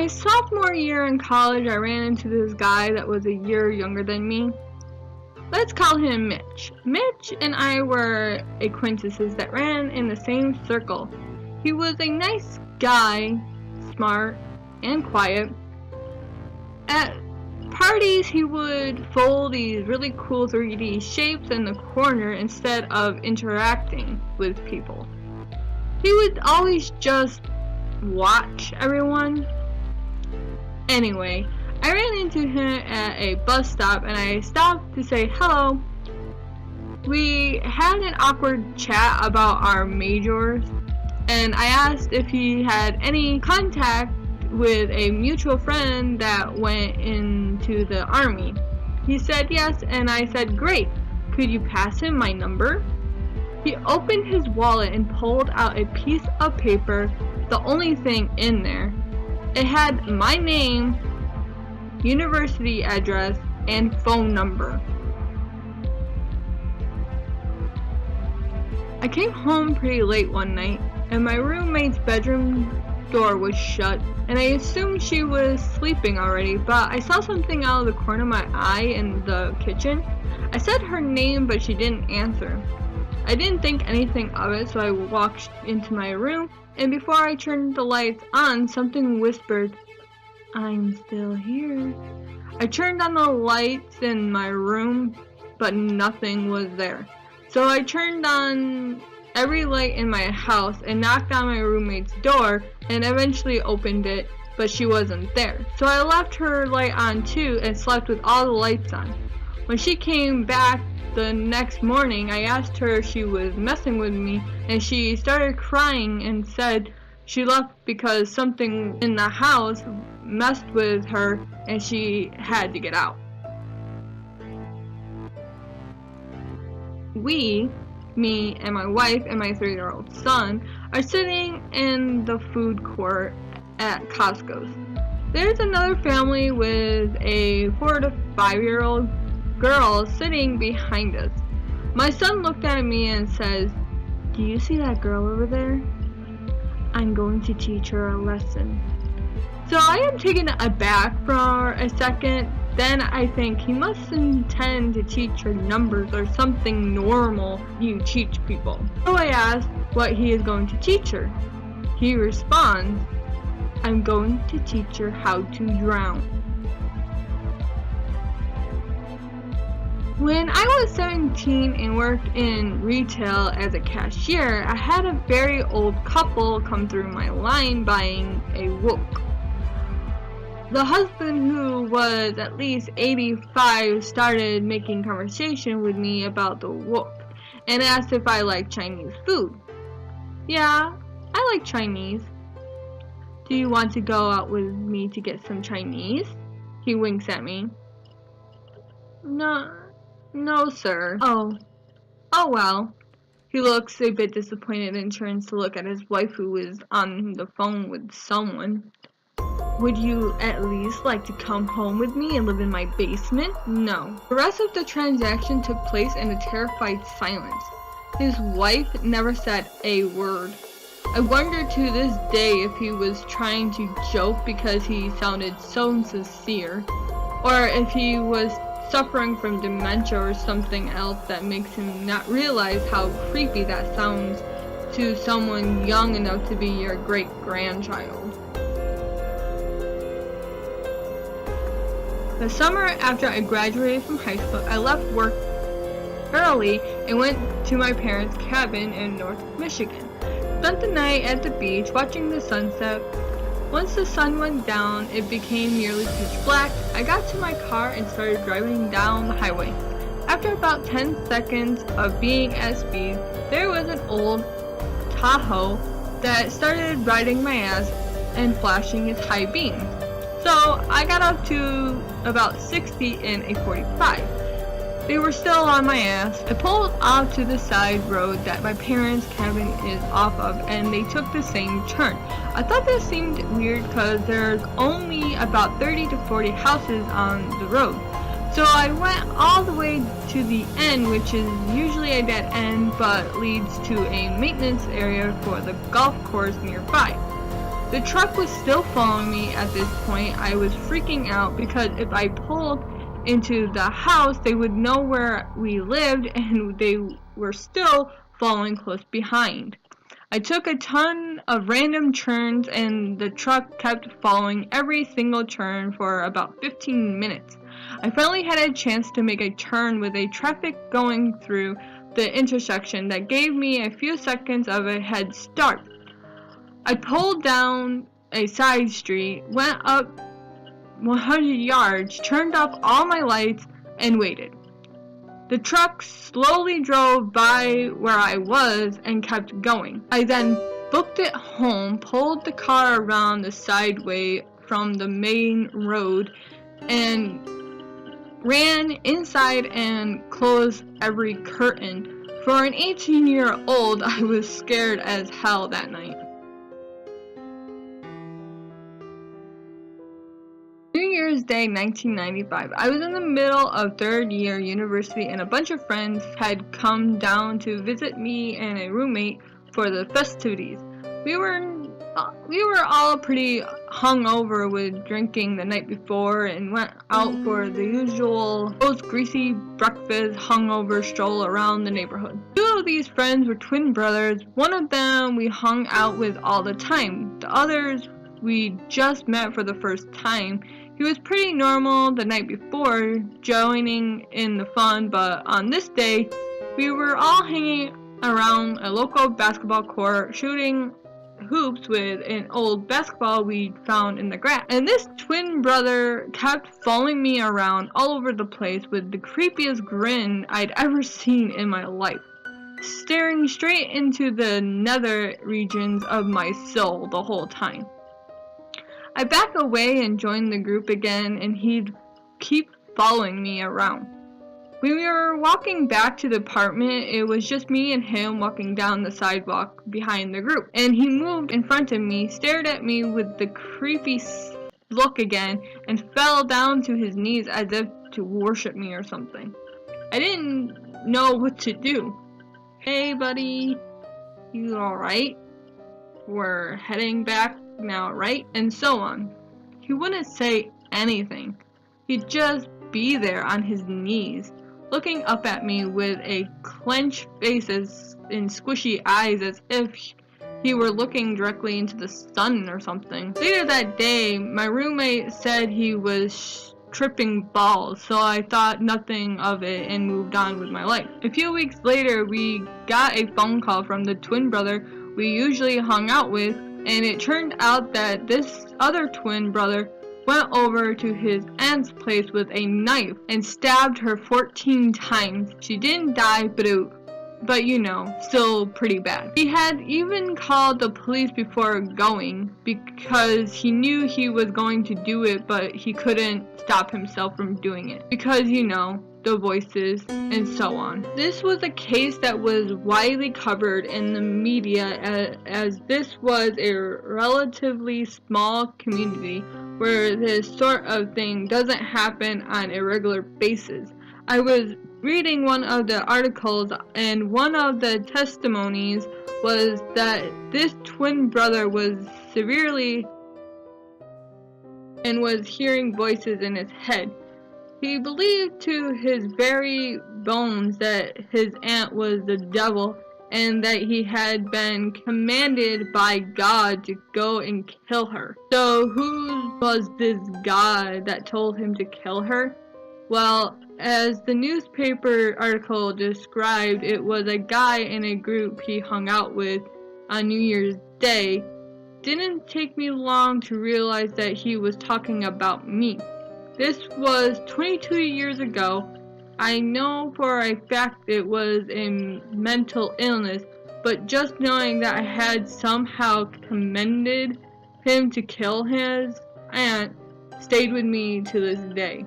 sophomore year in college, I ran into this guy that was a year younger than me. Let's call him Mitch. Mitch and I were acquaintances that ran in the same circle. He was a nice guy, smart and quiet. At parties, he would fold these really cool 3D shapes in the corner instead of interacting with people. He would always just watch everyone. Anyway, I ran into him at a bus stop and I stopped to say hello. We had an awkward chat about our majors, and I asked if he had any contact with a mutual friend that went into the army. He said yes, and I said, great, could you pass him my number? He opened his wallet and pulled out a piece of paper, the only thing in there. It had my name, university address, and phone number. I came home pretty late one night, and my roommate's bedroom door was shut, and I assumed she was sleeping already, but I saw something out of the corner of my eye in the kitchen. I said her name, but she didn't answer. I didn't think anything of it, so I walked into my room, and before I turned the lights on, something whispered, I'm still here. I turned on the lights in my room, but nothing was there. So I turned on every light in my house and knocked on my roommate's door and eventually opened it, but she wasn't there. So I left her light on too and slept with all the lights on. When she came back the next morning, I asked her if she was messing with me, and she started crying and said she left because something in the house messed with her and she had to get out. We, me and my wife and my 3-year-old son, are sitting in the food court at Costco's. There's another family with a 4 to 5-year-old girl sitting behind us. My son looked at me and says, do you see that girl over there? I'm going to teach her a lesson. So I am taken aback for a second. Then I think he must intend to teach her numbers or something normal you teach people. So I ask what he is going to teach her. He responds, I'm going to teach her how to drown. When I was 17 and worked in retail as a cashier, I had a very old couple come through my line buying a wok. The husband, who was at least 85, started making conversation with me about the wok and asked if I like Chinese food. Yeah, I like Chinese. Do you want to go out with me to get some Chinese? He winks at me. No, sir. Oh well. He looks a bit disappointed and turns to look at his wife, who is on the phone with someone. Would you at least like to come home with me and live in my basement? No. The rest of the transaction took place in a terrified silence. His wife never said a word. I wonder to this day if he was trying to joke because he sounded so sincere, or if he was suffering from dementia or something else that makes him not realize how creepy that sounds to someone young enough to be your great-grandchild. The summer after I graduated from high school, I left work early and went to my parents' cabin in North Michigan. Spent the night at the beach watching the sunset. Once the sun went down, it became nearly pitch black. I got to my car and started driving down the highway. After about 10 seconds of being at speed, there was an old Tahoe that started riding my ass and flashing its high beams. So I got up to about 60 in a 45. They were still on my ass. I pulled off to the side road that my parents' cabin is off of, and they took the same turn. I thought this seemed weird because there's only about 30 to 40 houses on the road. So I went all the way to the end, which is usually a dead end but leads to a maintenance area for the golf course nearby. The truck was still following me at this point. I was freaking out because if I pulled into the house, they would know where we lived and they were still following close behind. I took a ton of random turns and the truck kept following every single turn for about 15 minutes. I finally had a chance to make a turn with a traffic going through the intersection that gave me a few seconds of a head start. I pulled down a side street, went up 100 yards, turned off all my lights, and waited. The truck slowly drove by where I was and kept going. I then booked it home, pulled the car around the sideway from the main road, and ran inside and closed every curtain. For an 18-year-old, I was scared as hell that night. New Year's Day 1995. I was in the middle of third year university and a bunch of friends had come down to visit me and a roommate for the festivities. We were all pretty hungover with drinking the night before and went out for the usual post-greasy breakfast hungover stroll around the neighborhood. Two of these friends were twin brothers. One of them we hung out with all the time. The others we just met for the first time. He was pretty normal the night before, joining in the fun, but on this day, we were all hanging around a local basketball court, shooting hoops with an old basketball we found in the grass. And this twin brother kept following me around all over the place with the creepiest grin I'd ever seen in my life, staring straight into the nether regions of my soul the whole time. I back away and joined the group again, and he'd keep following me around. When we were walking back to the apartment, it was just me and him walking down the sidewalk behind the group. And he moved in front of me, stared at me with the creepy look again, and fell down to his knees as if to worship me or something. I didn't know what to do. Hey buddy, you alright? We're heading back now, right? And so on. He wouldn't say anything. He'd just be there on his knees, looking up at me with a clenched face and squishy eyes as if he were looking directly into the sun or something. Later that day, my roommate said he was tripping balls, so I thought nothing of it and moved on with my life. A few weeks later, we got a phone call from the twin brother we usually hung out with, and it turned out that this other twin brother went over to his aunt's place with a knife and stabbed her 14 times. She didn't die, but you know, still pretty bad. He had even called the police before going because he knew he was going to do it, but he couldn't stop himself from doing it because, you know, the voices and so on. This was a case that was widely covered in the media as this was a relatively small community where this sort of thing doesn't happen on a regular basis. I was reading one of the articles, and one of the testimonies was that this twin brother was severely and was hearing voices in his head. He believed to his very bones that his aunt was the devil and that he had been commanded by God to go and kill her. So who was this God that told him to kill her? Well, as the newspaper article described, it was a guy in a group he hung out with on New Year's Day. Didn't take me long to realize that he was talking about me. This was 22 years ago. I know for a fact it was a mental illness, but just knowing that I had somehow commanded him to kill his aunt stayed with me to this day.